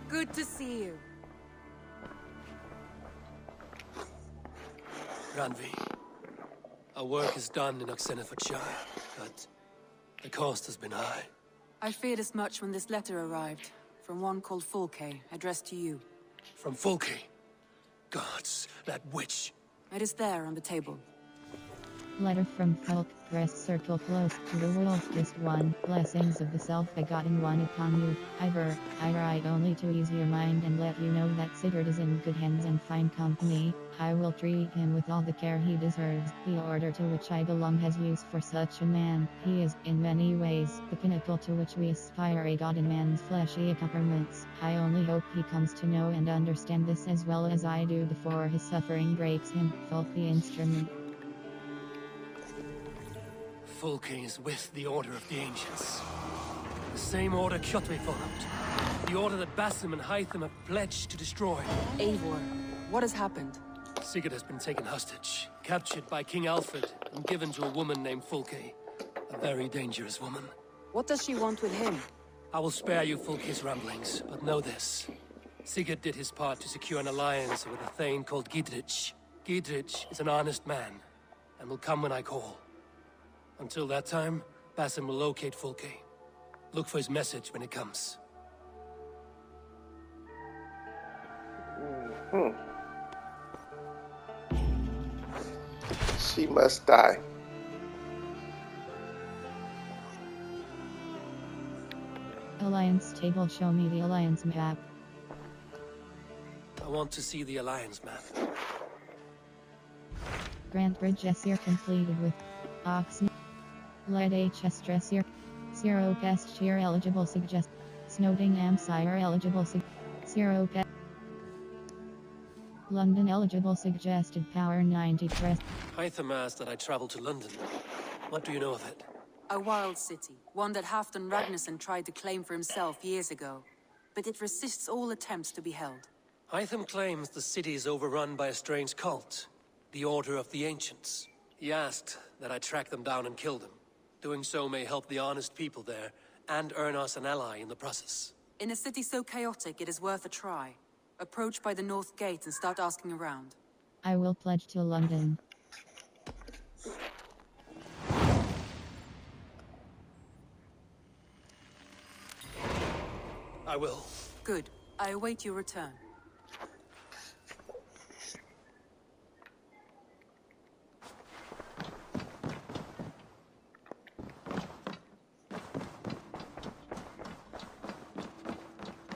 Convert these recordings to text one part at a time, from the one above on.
Good to see you. Ranvi, our work is done in Oxenfordshire, but the cost has been high. I feared as much when this letter arrived, from one called Fulke, addressed to you. From Fulke? Gods, that witch! It is there on the table. Letter from Fulk, press circle close to the wolf-kissed one. Blessings of the self-begotten one upon you. I write only to ease your mind and let you know that Sigurd is in good hands and fine company. I will treat him with all the care he deserves. The order to which I belong has use for such a man. He is, in many ways, the pinnacle to which we aspire, a god in man's fleshy accoutrements. I only hope he comes to know and understand this as well as I do before his suffering breaks him. Fulk the instrument. Fulke is with the Order of the Ancients. The same order Kjotve followed. The order that Basim and Hytham have pledged to destroy. Eivor, what has happened? Sigurd has been taken hostage, captured by King Alfred, and given to a woman named Fulke. A very dangerous woman. What does she want with him? I will spare you Fulke's ramblings, but know this. Sigurd did his part to secure an alliance with a thane called Gidrich. Gidrich is an honest man, and will come when I call. Until that time, Basim will locate Fulke. Look for his message when it comes. She must die. Alliance table, show me the alliance map. I want to see the alliance map. Grant Bridge Essir completed with Oxen. Lead HS Dressier. Zero Pest Shear eligible suggest. Snowdingham Sire eligible Zero Pest. London eligible suggested power 90 press. Hytham asked that I travel to London. What do you know of it? A wild city, one that Halfdan Ragnarsson tried to claim for himself years ago. But it resists all attempts to be held. Hytham claims the city is overrun by a strange cult, the Order of the Ancients. He asked that I track them down and kill them. Doing so may help the honest people there, and earn us an ally in the process. In a city so chaotic, it is worth a try. Approach by the North Gate and start asking around. I will pledge to London. I will. Good. I await your return.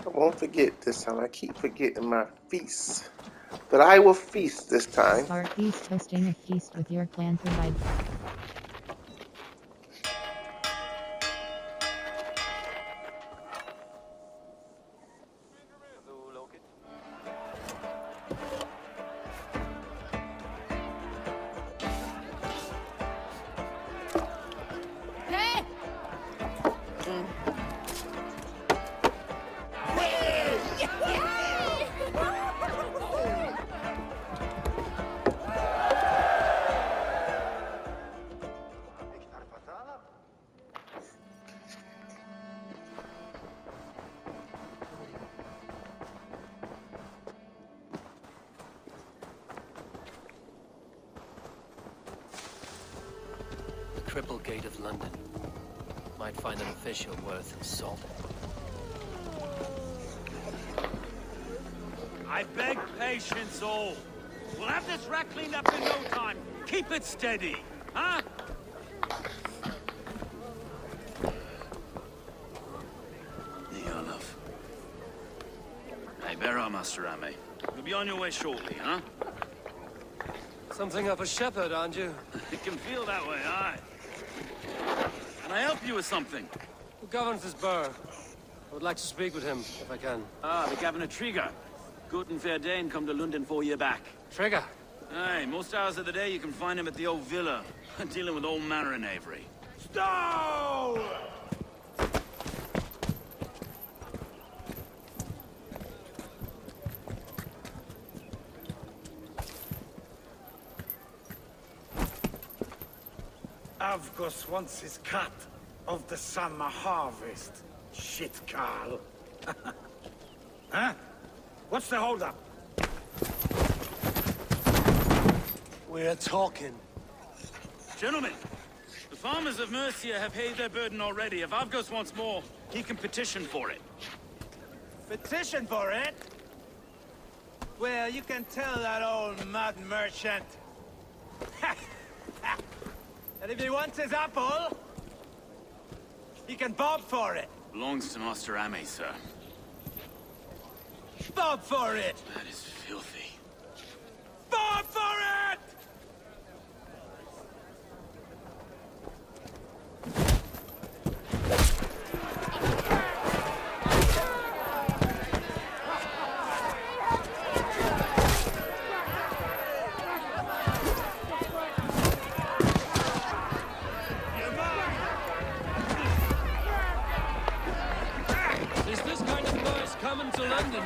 I won't forget this time. I keep forgetting my feast. But I will feast this time. Start feast, hosting a feast with your clan provide. Triple Gate of London. Might find an official worth his salt. I beg patience, all. We'll have this wreck cleaned up in no time. Keep it steady, huh? Niolov. Hey, bear our Master Ame. You'll be on your way shortly, huh? Something of a shepherd, aren't you? It can feel that way, aye. Can I help you with something? Who governs this burgh? I would like to speak with him, if I can. Ah, the Governor Trigger. Good and fair Dane come to London 4 year back. Trigger! Aye, most hours of the day you can find him at the old villa, dealing with all manner in Avery. Stow! Avgos wants his cut of the summer harvest. Shit, Carl. Huh? What's the holdup? We're talking. Gentlemen, the farmers of Mercia have paid their burden already. If Avgos wants more, he can petition for it. Petition for it? Well, you can tell that old mud merchant. And if he wants his apple, he can bob for it. Belongs to Master Ame, sir. Bob for it! That is filthy. Bob for it! Is this kind of noise coming to London?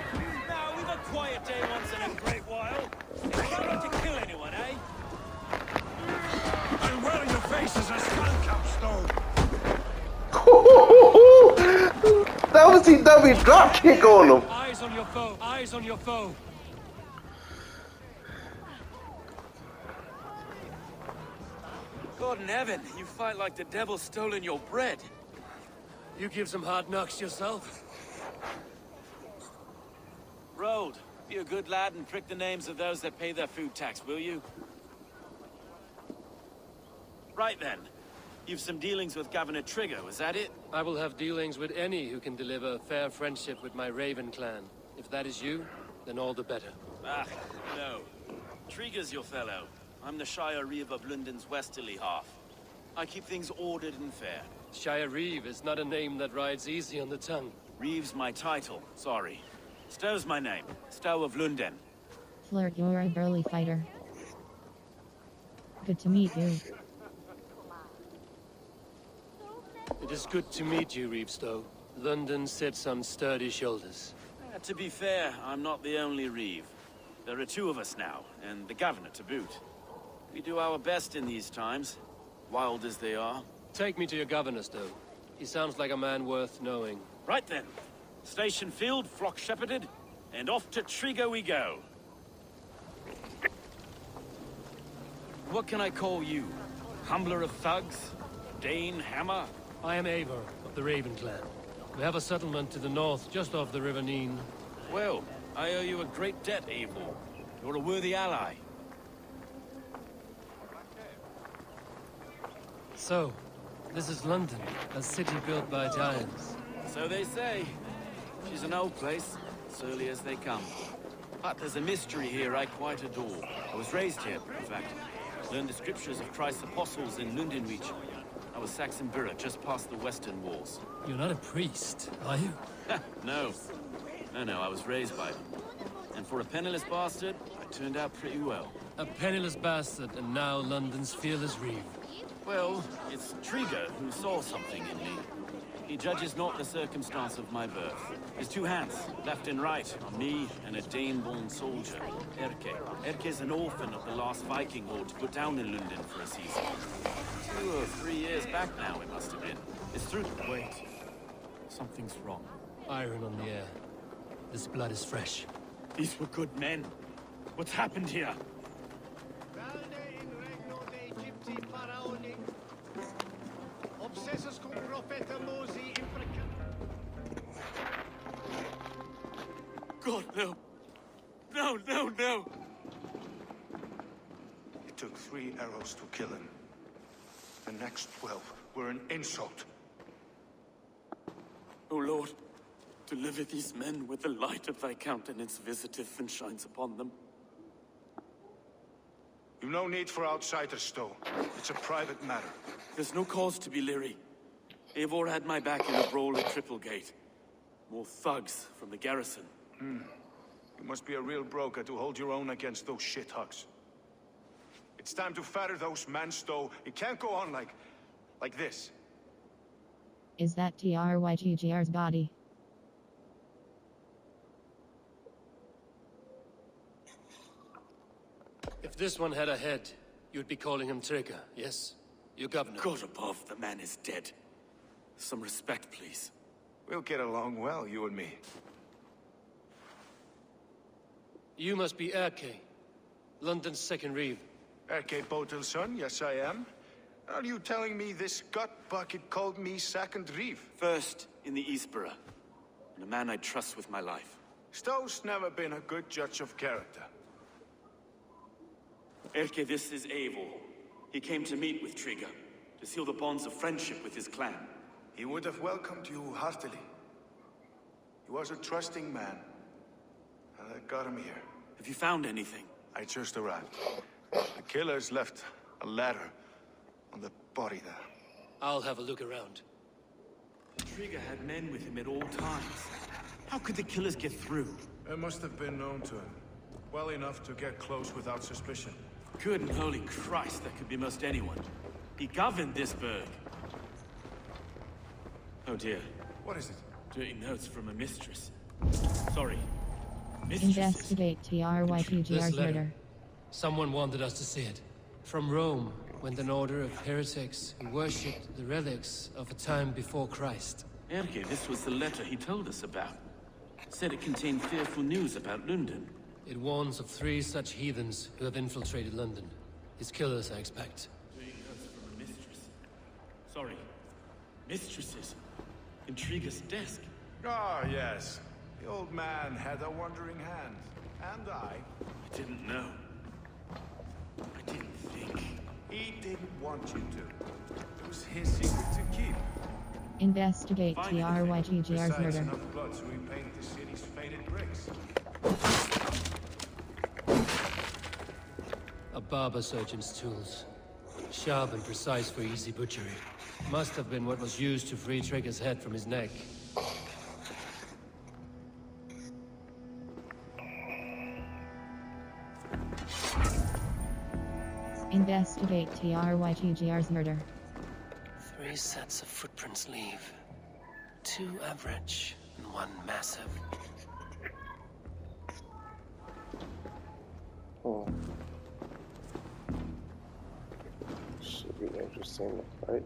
Now, we've a quiet day once in a great while. It's not like to kill anyone, eh? And where your face is a skull capstone. That was the dummy drop kick on him. Eyes on your foe! Eyes on your foe! God in heaven, you fight like the devil stolen your bread. You give some hard knocks yourself? Road, be a good lad and prick the names of those that pay their food tax, will you? Right then. You've some dealings with Governor Trigger, was that it? I will have dealings with any who can deliver fair friendship with my Raven clan. If that is you, then all the better. Ah, no. Trigger's your fellow. I'm the Shire Reeve of London's westerly half. I keep things ordered and fair. Shire Reeve is not a name that rides easy on the tongue. Reeve's my title, sorry. Stow's my name. Stow of London. Flirt, you're a burly fighter. Good to meet you. It is good to meet you, Reevestow. London sits on sturdy shoulders. To be fair, I'm not the only Reeve. There are two of us now, and the governor to boot. We do our best in these times, wild as they are. Take me to your governor, Stow. He sounds like a man worth knowing. Right then. Station filled, flock shepherded, and off to Trigger we go. What can I call you? Humbler of thugs? Dane Hammer? I am Eivor of the Raven clan. We have a settlement to the north, just off the River Neen. Well, I owe you a great debt, Eivor. You're a worthy ally. So, this is London, a city built by giants. So they say. She's an old place, surly as they come. But there's a mystery here I quite adore. I was raised here, in fact. Learned the scriptures of Christ's apostles in Lundenreach. I was Saxon Borough, just past the western walls. You're not a priest, are you? No. No, I was raised by them. And for a penniless bastard, I turned out pretty well. A penniless bastard, and now London's fearless Reeve. Well, it's Trigger who saw something in me. He judges not the circumstance of my birth. His two hands, left and right, on me and a Dane-born soldier, Erke. Erke's an orphan of the last Viking horde put down in London for a season. 2 or 3 years back now, it must have been. It's through... Wait. Something's wrong. Iron on the air. This blood is fresh. These were good men. What's happened here? God, no. No. It took 3 arrows to kill him. The next 12 were an insult. O Lord, deliver these men with the light of thy countenance visiteth and shines upon them. You've no need for outsiders, Stow. It's a private matter. There's no cause to be leery. Eivor had my back in a brawl at Tripplegate. More thugs from the garrison. You must be a real broker to hold your own against those shithugs. It's time to fetter those men, Stow. It can't go on like this. Is that TRYGGR's body? If this one had a head, you'd be calling him Trigger, yes? Your governor. God above, the man is dead. Some respect, please. We'll get along well, you and me. You must be Erke, London's second reeve. Erke Botel's son, yes I am. Are you telling me this gut bucket called me second reeve? First in the Eastborough, and a man I trust with my life. Stow's never been a good judge of character. Erke, this is Eivor. He came to meet with Trigger, to seal the bonds of friendship with his clan. He would have welcomed you heartily. He was a trusting man. And I got him here. Have you found anything? I just arrived. The killers left a ladder on the body there. I'll have a look around. Trigger had men with him at all times. How could the killers get through? It must have been known to him. Well enough to get close without suspicion. Good and holy Christ, that could be most anyone. He governed this burg. Oh dear. What is it? Dirty notes from a mistress. Sorry. Mistresses. Investigate TRYTGR's This letter. murder. Someone wanted us to see it. From Rome went an order of heretics who worshipped the relics of a time before Christ. Erke, this was the letter he told us about. Said it contained fearful news about London. It warns of 3 such heathens who have infiltrated London. His killers, I expect. Dirty notes from a mistress. Sorry. Mistresses. In Trigger's desk. Ah, yes. The old man had a wandering hand. And I didn't know. I didn't think. He didn't want you to. It was his secret to keep. Investigate TRYTGR's Besides murder. enough blood to repaint the city's faded bricks. A barber surgeon's tools. Sharp and precise for easy butchery. Must have been what was used to free Trigger's head from his neck. Investigate TRYTGR's murder. 3 sets of footprints leave. 2 average and 1 massive. Oh. Should be interesting, right?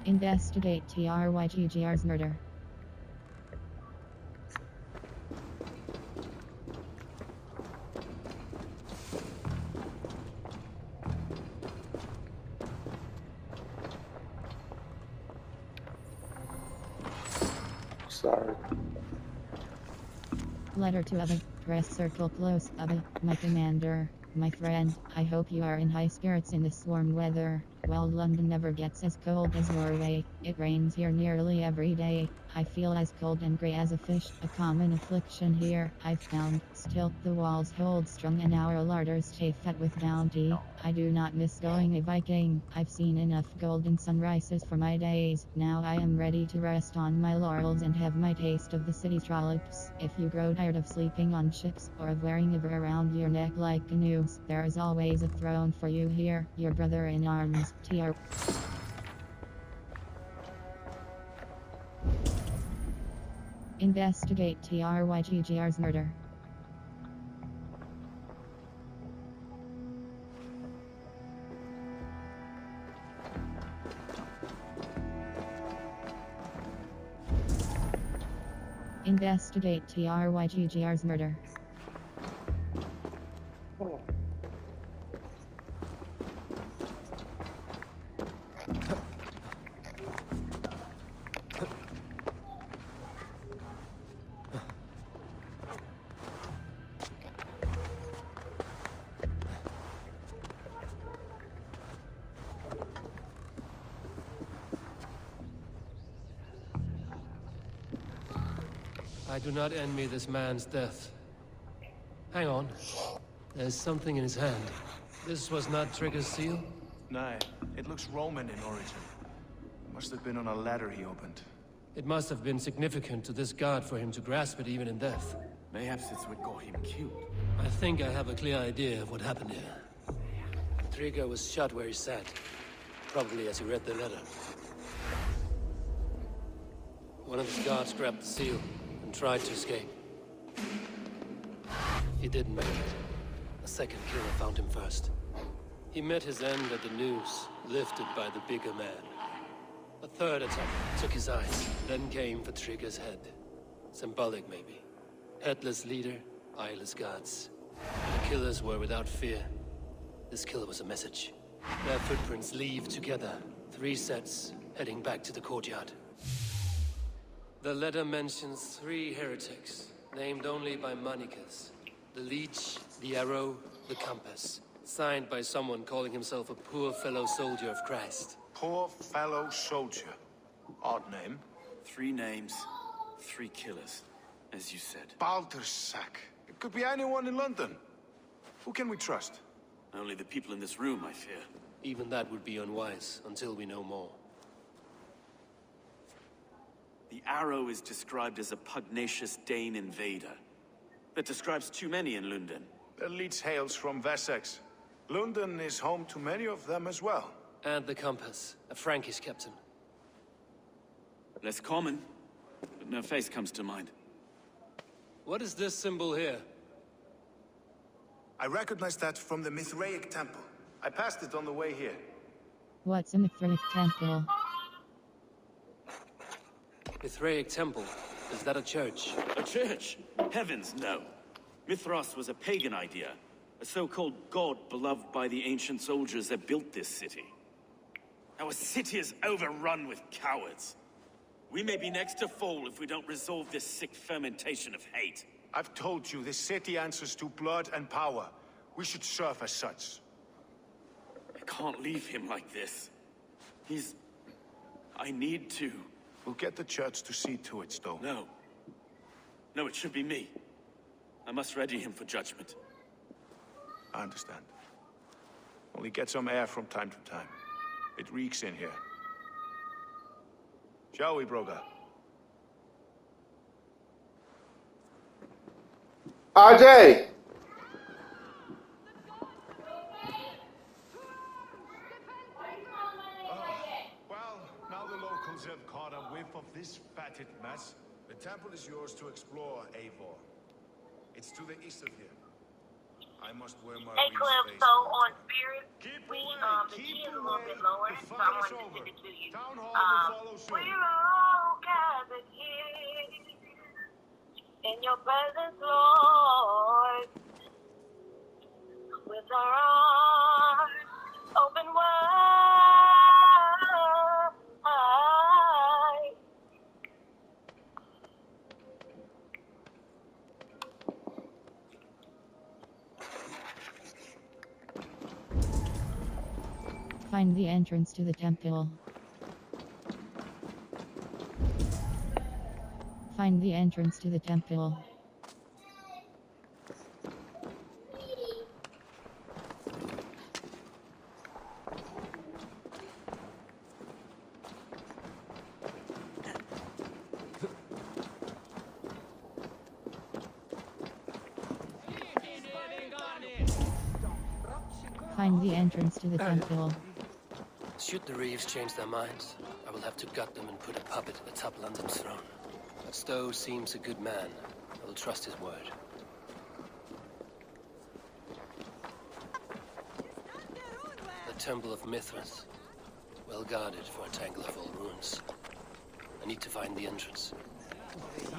Investigate TRYTGR's murder. Sorry. Letter to Abba. Press circle close. Abba, my commander. My friend, I hope you are in high spirits in this warm weather. Well, London never gets as cold as Norway. It rains here nearly every day. I feel as cold and grey as a fish, a common affliction here, I've found. Still, the walls hold strong and our larders stay fat with bounty. I do not miss going a Viking. I've seen enough golden sunrises for my days. Now I am ready to rest on my laurels and have my taste of the city's trollops. If you grow tired of sleeping on ships or of wearing a burr around your neck like canoes, there is always a throne for you here. Your brother in arms, TR. Investigate TRYTGR's murder. Investigate TRYTGR's murder. Oh. I do not envy this man's death. Hang on. There's something in his hand. This was not Trigger's seal? Nay, it looks Roman in origin. Must have been on a ladder he opened. It must have been significant to this god for him to grasp it even in death. Mayhaps it's what got him killed. I think I have a clear idea of what happened here. Trigger was shot where he sat. Probably as he read the letter. One of his guards grabbed the seal and tried to escape. He didn't make it. A second killer found him first. He met his end at the noose, lifted by the bigger man. A third attack took his eyes, then came for Trigger's head. Symbolic, maybe. Headless leader, eyeless gods. The killers were without fear. This kill was a message. Their footprints leave together. 3 sets, heading back to the courtyard. The letter mentions 3 heretics, named only by Manicus. The Leech, the Arrow, the Compass. Signed by someone calling himself a poor fellow soldier of Christ. Poor fellow soldier. Odd name. 3 names, 3 killers, as you said. Baldersack. It could be anyone in London. Who can we trust? Only the people in this room, I fear. Even that would be unwise, until we know more. The Arrow is described as a pugnacious Dane invader. That describes too many in London. The Leech hails from Wessex. London is home to many of them as well. And the Compass, a Frankish captain. Less common, but no face comes to mind. What is this symbol here? I recognize that from the Mithraic temple. I passed it on the way here. What's a Mithraic temple? Mithraic temple. Is that a church? A church? Heavens, no. Mithras was a pagan idea. A so-called god beloved by the ancient soldiers that built this city. Our city is overrun with cowards. We may be next to fall if we don't resolve this sick fermentation of hate. I've told you, this city answers to blood and power. We should serve as such. I can't leave him like this. I need to. We'll get the church to see to it, Stowe. No. No, it should be me. I must ready him for judgment. I understand. Only get some air from time to time. It reeks in here. Shall we, Broga? RJ! Well, now the locals have caught a whiff of this fatted mess. The temple is yours to explore, Eivor. It's to the east of here. I must wear my Eclipse, so on Spirit, Keep we, away, the keep key is a little bit away. lower, The so I fight is wanted to over. send it to you. Town hall will follow soon. We're all gathered here in your presence, Lord, with our arms open wide. Find the entrance to the temple. Find the entrance to the temple. Find the entrance to the temple. Should the Reeves change their minds, I will have to gut them and put a puppet atop London's throne. But Stowe seems a good man. I will trust his word. The Temple of Mithras. Well guarded for a tangle of old ruins. I need to find the entrance. Who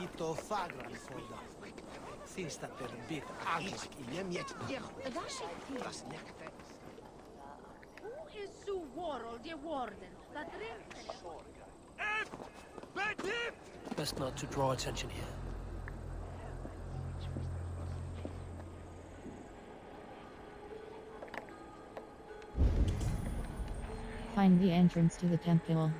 is the world, the warden? That Best not to draw attention here. Find the entrance to the temple.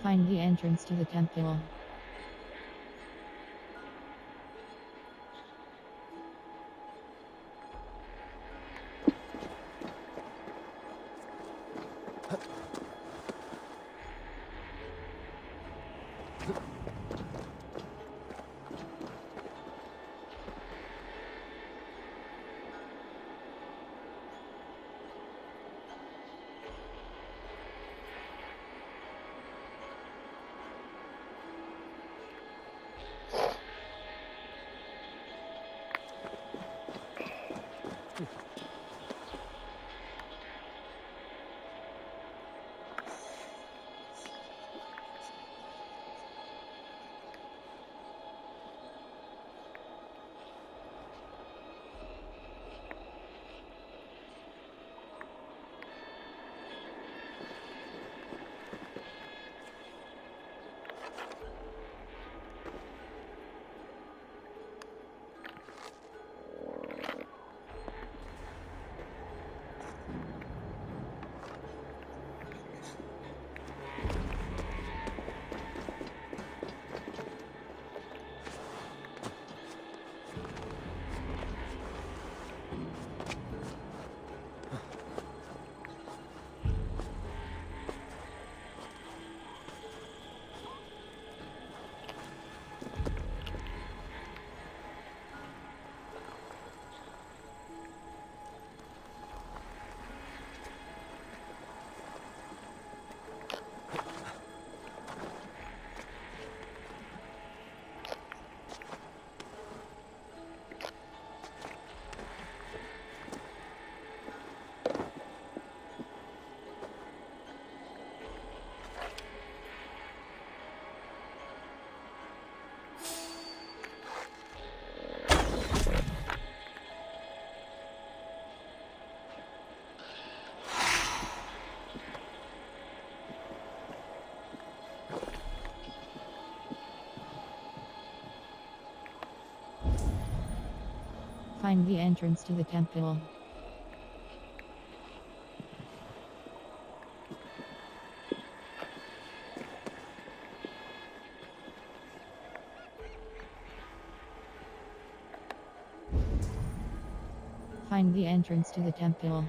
Find the entrance to the temple. Find the entrance to the temple. Find the entrance to the temple.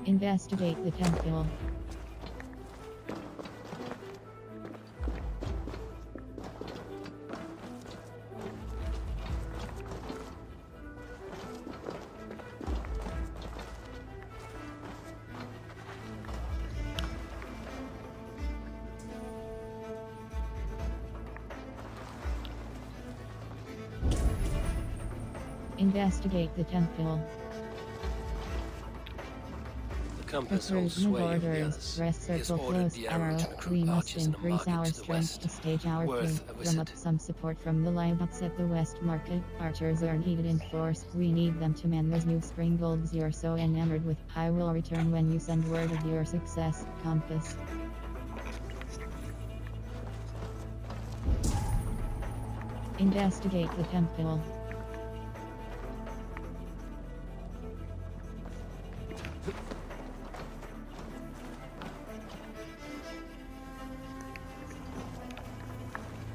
Investigate the temple. Investigate the temple. The compass holds Recruitment sway over the orders. others. Press He has circle ordered close the arrow arrow. to recruit We must archers in a increase market our to the strength west. to stage our Worth coup. a Drum up visit. some support from the linebucks at the west market. Archers are needed in force. We need them to man those new springalds you're so enamored with. I will return when you send word of your success. Compass. Investigate the temple.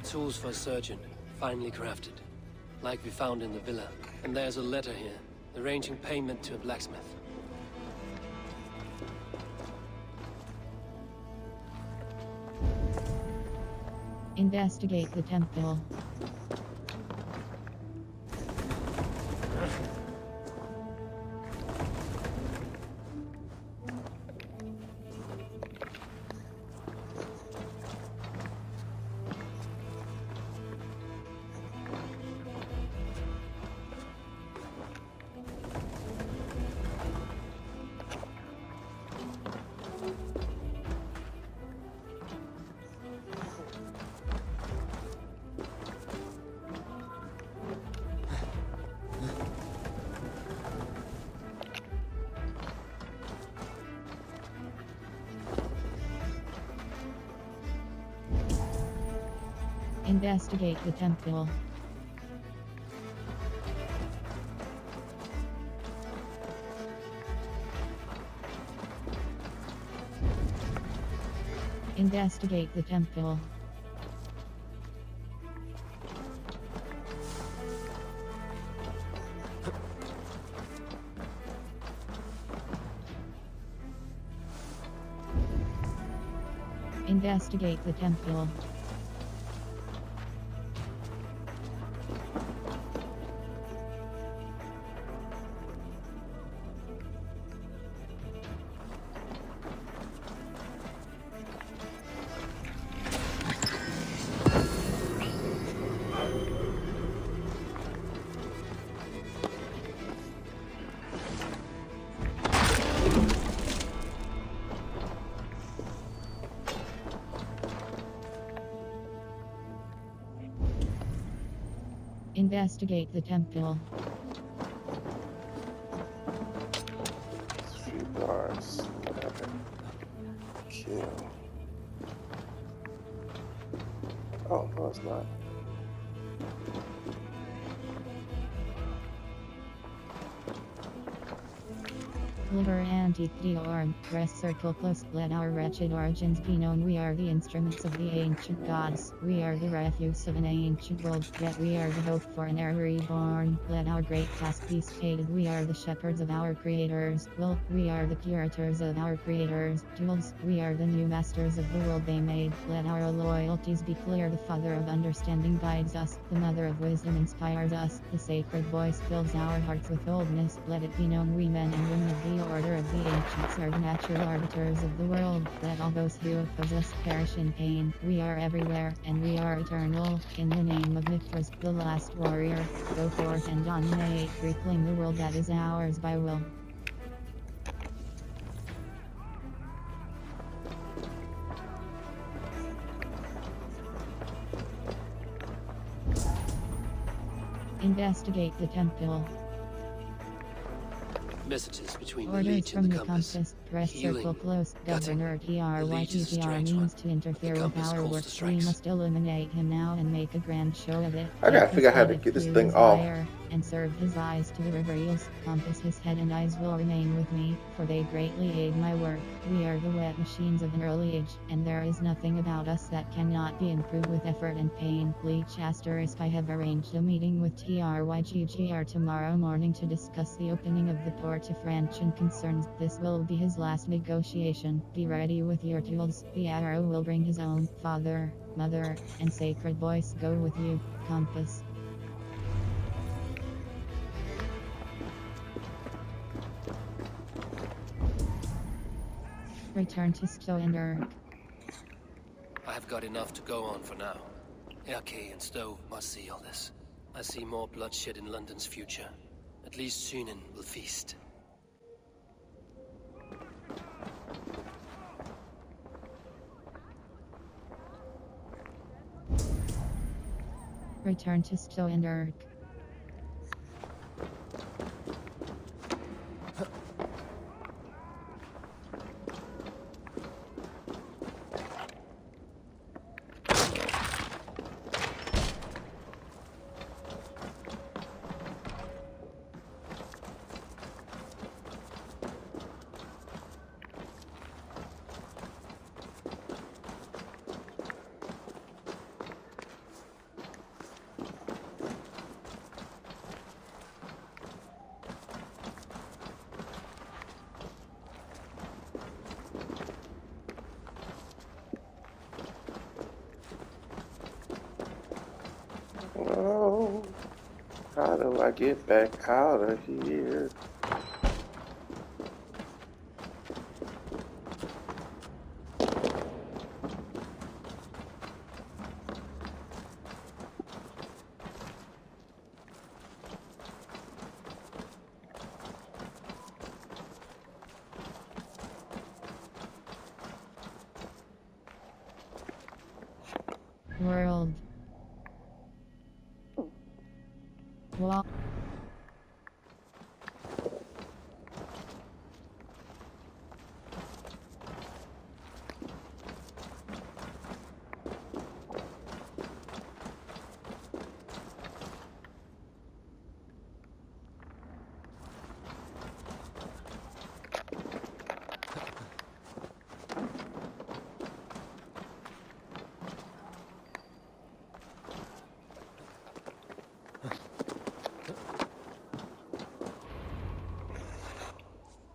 Tools for a surgeon, finely crafted. Like we found in the villa. And there's a letter here, arranging payment to a blacksmith. Investigate the temple. Investigate the temple. Investigate the temple. Investigate the temple. Investigate the temple. Few guards. Kill. Oh, no, it's not. Liber antique Dior, press circle close, let our wretched origins be known. We are the instruments of the ancient gods. We are the refuse of an ancient world, yet we are the hope for an era reborn. Let our great task be stated. We are the shepherds of our creators. Will, we are the curators of our creators. Tools, we are the new masters of the world they made. Let our loyalties be clear. The father of understanding guides us. The mother of wisdom inspires us. The sacred voice fills our hearts with boldness. Let it be known we men and women of the order of the ancients are the natural arbiters of the world. Let all those who oppose us perish in pain. We are everywhere, and we are eternal. In the name of Mithras, the last warrior, go forth and dominate. Reclaim the world that is ours by will. Investigate the temple. Messages between the Orders leech from and the the compass. compass. Press Healing, circle close. gutting. Governor The leech is a TRYTTR strange means one. to interfere The with compass our calls work. to We strikes. must eliminate him now and make a grand show of it. I gotta Take figure out how to his get this head thing to off. fire. and serve his eyes to the river eels. Compass his head and eyes will remain with me, for they greatly aid my work. We are the wet machines of an early age, and there is nothing about us that cannot be improved with effort and pain. Leech **, I have arranged a meeting with TRYGGR tomorrow morning to discuss the opening of the port to Franchen concerns. This will be his last negotiation. Be ready with your tools. The arrow will bring his own father, mother, and sacred voice go with you. Compass. Return to Stoenberg. I have got enough to go on for now. Erke and Stowe must see all this. I see more bloodshed in London's future. At least Sunan will feast. Return to Stoenberg. Oh, how do I get back out of here? World. Wall.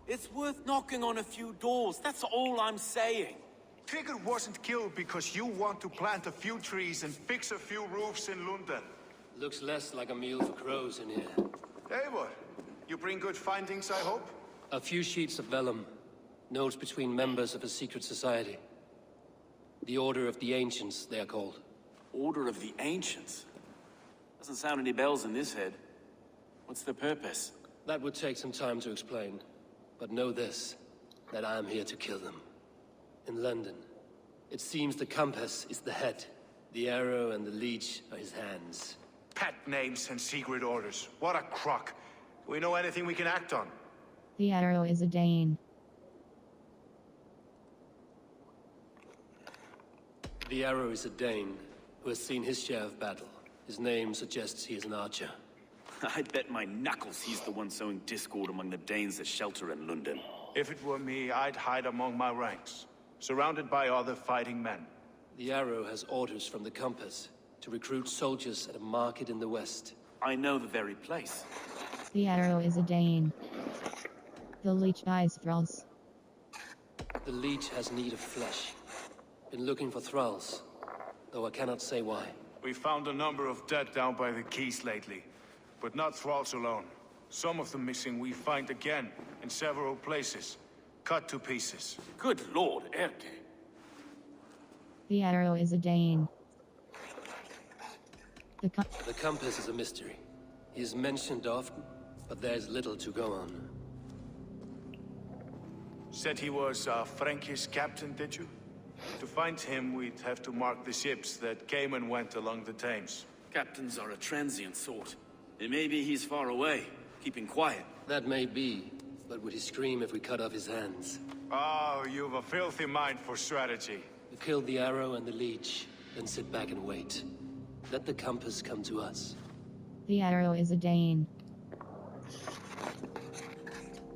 It's worth knocking on a few doors, that's all I'm saying. Tigger wasn't killed because you want to plant a few trees and fix a few roofs in London. Looks less like a meal for crows in here. Eivor, you bring good findings, I hope? A few sheets of vellum. Notes between members of a secret society. The Order of the Ancients, they are called. Order of the Ancients? Doesn't sound any bells in this head. What's the purpose? That would take some time to explain. But know this, that I am here to kill them. In London, it seems the compass is the head. The arrow and the leech are his hands. Pet names and secret orders. What a crock. Do we know anything we can act on? The arrow is a Dane. The arrow is a Dane who has seen his share of battle. His name suggests he is an archer. I'd bet my knuckles he's the one sowing discord among the Danes that shelter in London. If it were me, I'd hide among my ranks, surrounded by other fighting men. The arrow has orders from the compass to recruit soldiers at a market in the west. I know the very place. The arrow is a Dane. The leech eyes thralls. The leech has need of flesh. Been looking for thralls, though I cannot say why. We found a number of dead down by the quays lately, but not thralls alone. Some of the missing we find again in several places, cut to pieces. Good lord, Erke. The arrow is a Dane. The compass is a mystery. He is mentioned often, but there's little to go on. Said he was a Frankish captain, did you? To find him, we'd have to mark the ships that came and went along the Thames. Captains are a transient sort. And maybe he's far away, keeping quiet. That may be, but would he scream if we cut off his hands? Oh, you've a filthy mind for strategy. We kill the arrow and the leech, then sit back and wait. Let the compass come to us. The arrow is a Dane.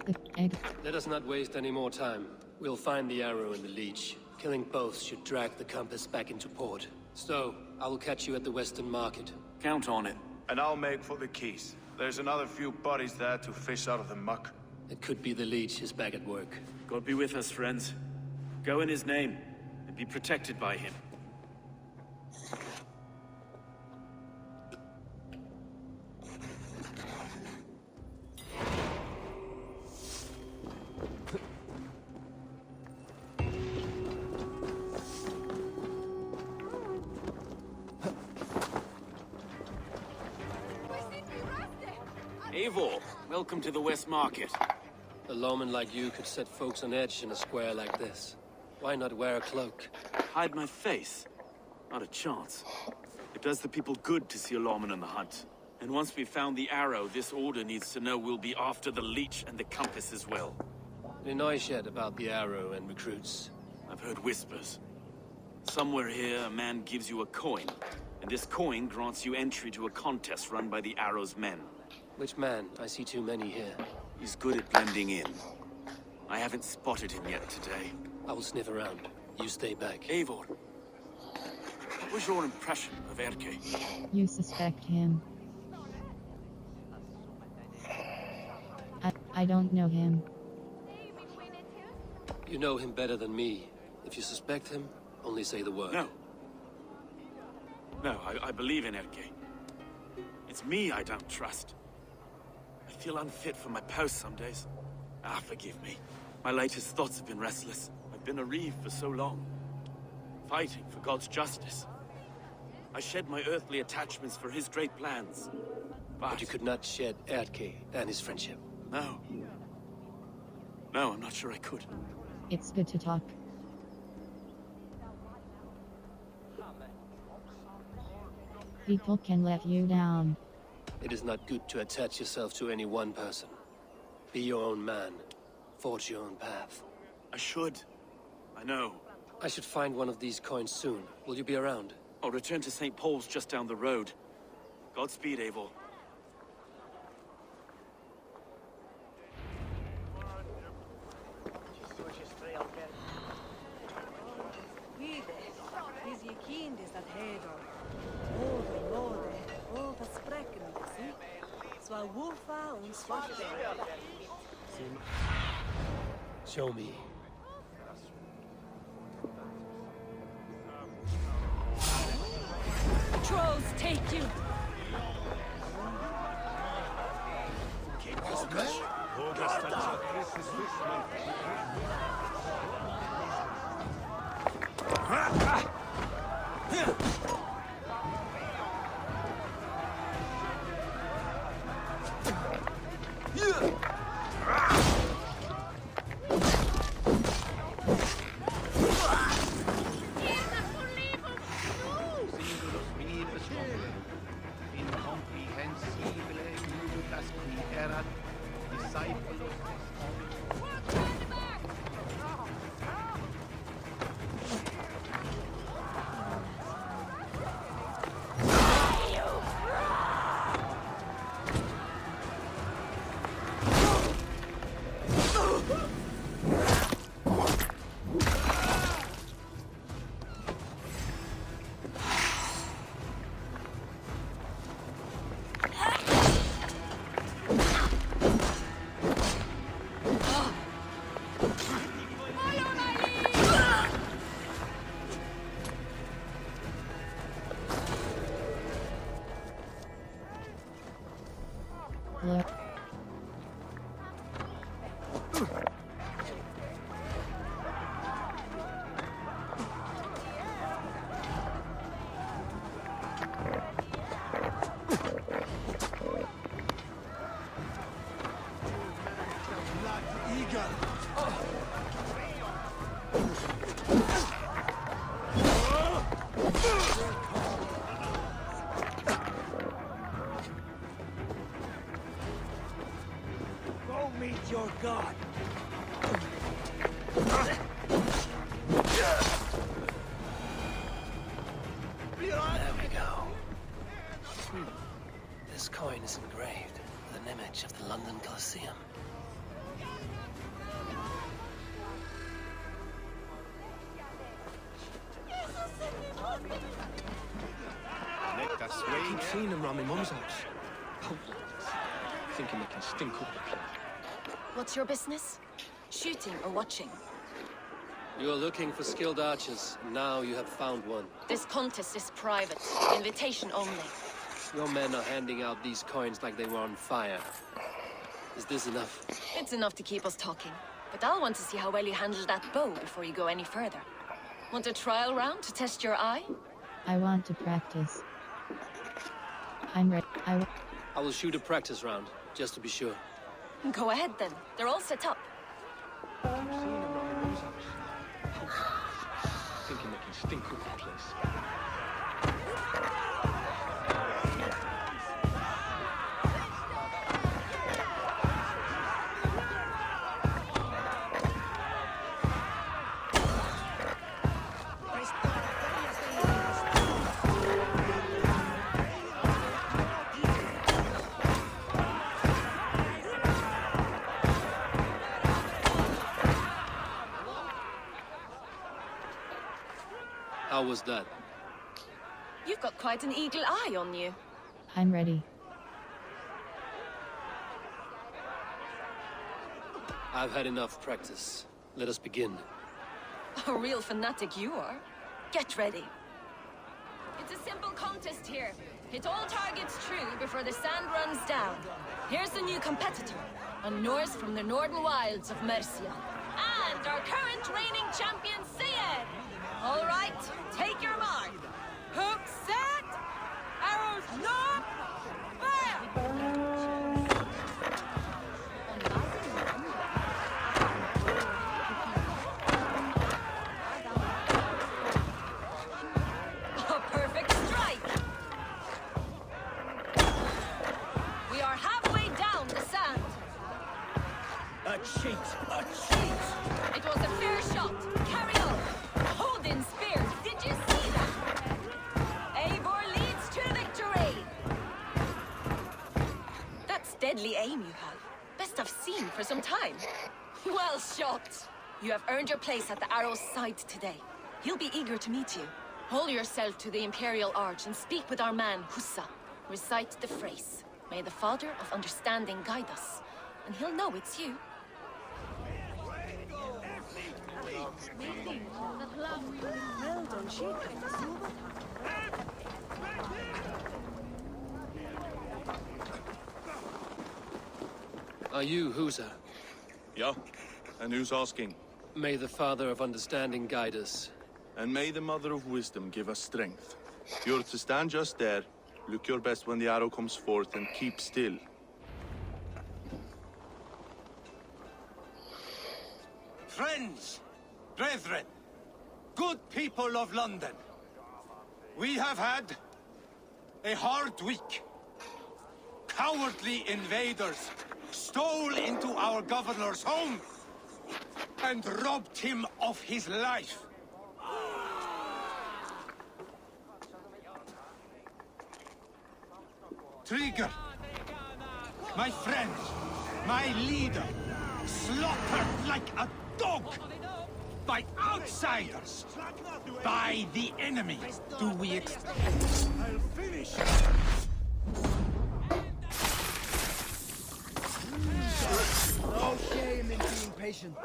The egg. Let us not waste any more time. We'll find the arrow and the leech. Killing both should drag the compass back into port. So, I will catch you at the Western Market. Count on it. And I'll make for the keys. There's another few bodies there to fish out of the muck. It could be the leech is back at work. God be with us, friends. Go in his name, and be protected by him. Eivor, welcome to the West Market. A lawman like you could set folks on edge in a square like this. Why not wear a cloak? Hide my face? Not a chance. It does the people good to see a lawman on the hunt. And once we've found the arrow, this order needs to know we'll be after the leech and the compass as well. Any noise yet about the arrow and recruits? I've heard whispers. Somewhere here, a man gives you a coin, and this coin grants you entry to a contest run by the arrow's men. Which man? I see too many here. He's good at blending in. I haven't spotted him yet today. I will sniff around. You stay back. Eivor, what was your impression of Erke? You suspect him. I don't know him. You know him better than me. If you suspect him, only say the word. No. No, I believe in Erke. It's me I don't trust. I feel unfit for my post some days. Forgive me. My latest thoughts have been restless. I've been a reeve for so long. Fighting for God's justice. I shed my earthly attachments for his great plans. But you could not shed Erke and his friendship. No. No, I'm not sure I could. It's good to talk. People can let you down. It is not good to attach yourself to any one person. Be your own man. Forge your own path. I should. I know. I should find one of these coins soon. Will you be around? I'll return to St. Paul's just down the road. Godspeed, Eivor. Show me. Trolls take you! Look. Go meet your god. There we go. This coin seen him round my mum's house. Oh, thinking they can stink up the place. What's your business? Shooting or watching? You are looking for skilled archers. Now you have found one. This contest is private. Invitation only. Your men are handing out these coins like they were on fire. Is this enough? It's enough to keep us talking. But I'll want to see how well you handle that bow before you go any further. Want a trial round to test your eye? I want to practice. I'm ready. I will shoot a practice round, just to be sure. Go ahead then. They're all set up. Seen him round my mum's house. Oh, thinking they can stink up the place. How was that? You've got quite an eagle eye on you. I'm ready. I've had enough practice. Let us begin. A real fanatic you are. Get ready. It's a simple contest here. Hit all targets true before the sand runs down. Here's the new competitor, a Norse from the northern wilds of Mercia. And our current reigning champion, Sia. All right, take your mark. Hook set, arrows knock, fire! A perfect strike. We are halfway down the sand. A cheat! A cheat! It was a fair shot. Carry on. Odin spear. Did you see that? Eivor leads to victory. That's deadly aim you have. Best I've seen for some time. Well shot. You have earned your place at the arrow's side today. He'll be eager to meet you. Hold yourself to the Imperial Arch and speak with our man, Hussa. Recite the phrase. May the Father of Understanding guide us. And he'll know it's you. Are you Husa? Yeah, and who's asking? May the Father of Understanding guide us. And may the Mother of Wisdom give us strength. You're to stand just there, look your best when the arrow comes forth, and keep still. Friends, brethren, good people of London, we have had a hard week. Cowardly invaders stole into our governor's home and robbed him of his life. Trigger, my friend, my leader, slaughtered like a dog by outsiders, by the enemy. Do we I'll finish. No shame in being patient.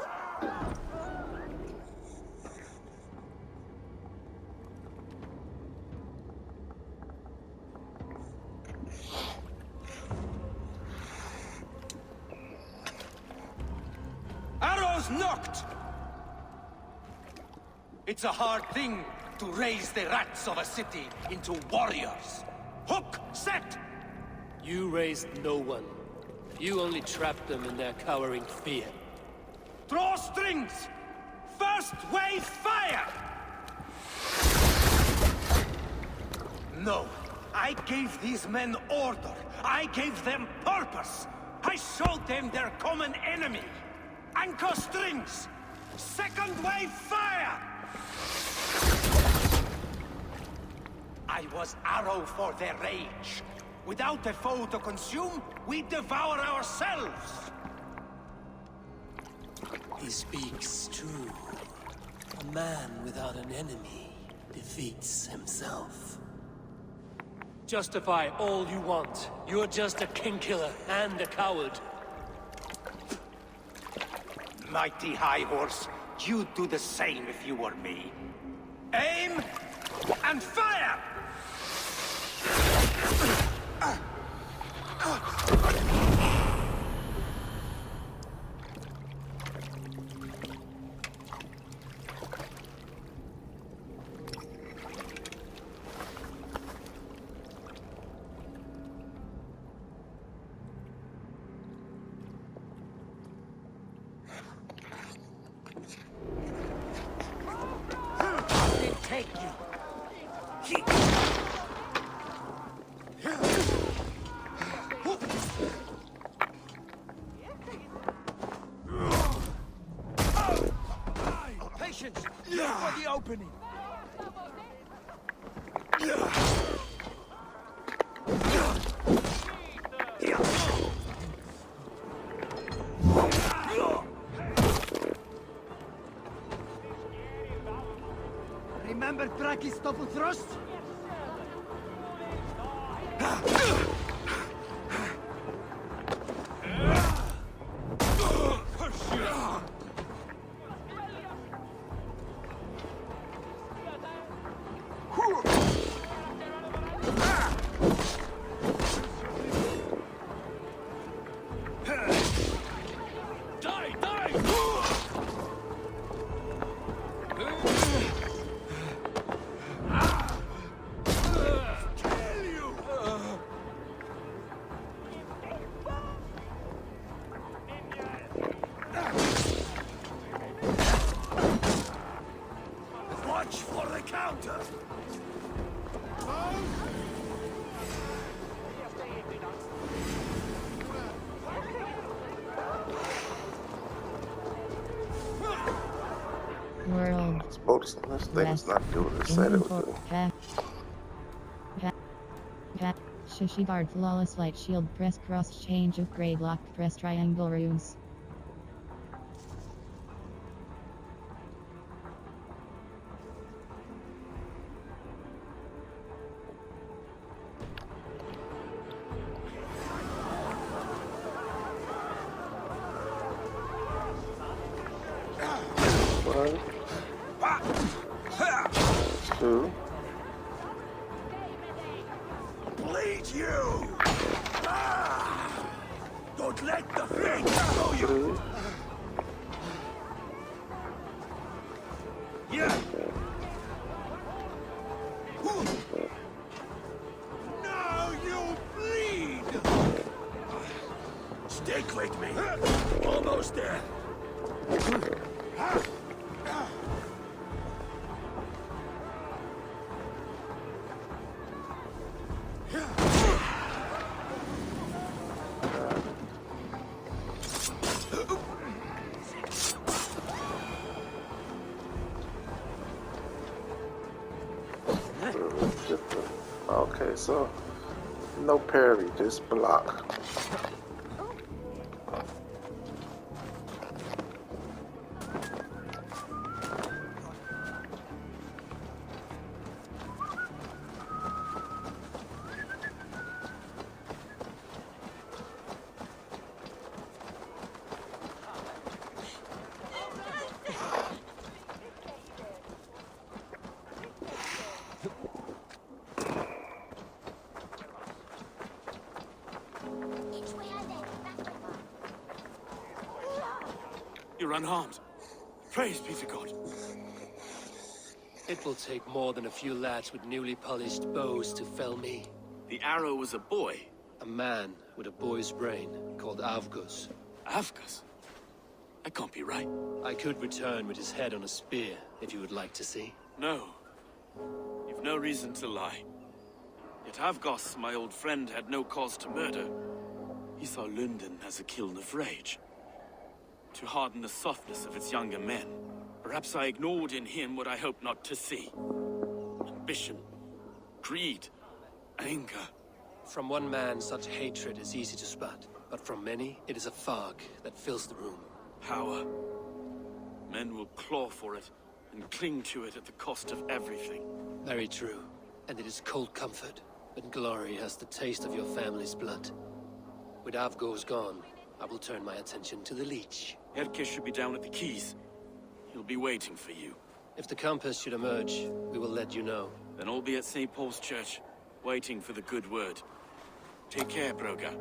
Arrows knocked! It's a hard thing to raise the rats of a city into warriors. Hook set! You raised no one. You only trapped them in their cowering fear. Draw strings! First wave fire! No, I gave these men order. I gave them purpose. I showed them their common enemy. Anchor strings! Second wave fire! I was arrow for their rage. Without a foe to consume, we devour ourselves! He speaks true. A man without an enemy defeats himself. Justify all you want. You're just a king killer and a coward. Mighty High Horse, you'd do the same if you were me. Aim and fire! Take you. Patience! Look for the opening! Remember Traki's double thrust? Watch for the counter! World. This thing's not doing what it said it would do. Shishi guard flawless light shield press cross change upgrade lock press triangle runes. One. Two. Bleed you! Ah! Don't let the flame show you! Yeah! Now you bleed! Stick with me! Almost there! Okay, so no parry, just block. You're unharmed. Praise be to God. It will take more than a few lads with newly polished bows to fell me. The arrow was a boy. A man with a boy's brain, called Avgus. Avgus? That can't be right. I could return with his head on a spear, if you would like to see. No. You've no reason to lie. Yet Avgos, my old friend, had no cause to murder. He saw London as a kiln of rage. To harden the softness of its younger men. Perhaps I ignored in him what I hoped not to see. Ambition, greed, anger. From one man, such hatred is easy to spot. But from many, it is a fog that fills the room. Power. Men will claw for it and cling to it at the cost of everything. Very true. And it is cold comfort. but glory has the taste of your family's blood. With Avgo's gone, I will turn my attention to the Leech. Erke should be down at the quays. He'll be waiting for you. If the Compass should emerge, we will let you know. Then I'll be at St. Paul's Church, waiting for the good word. Take care, Broga.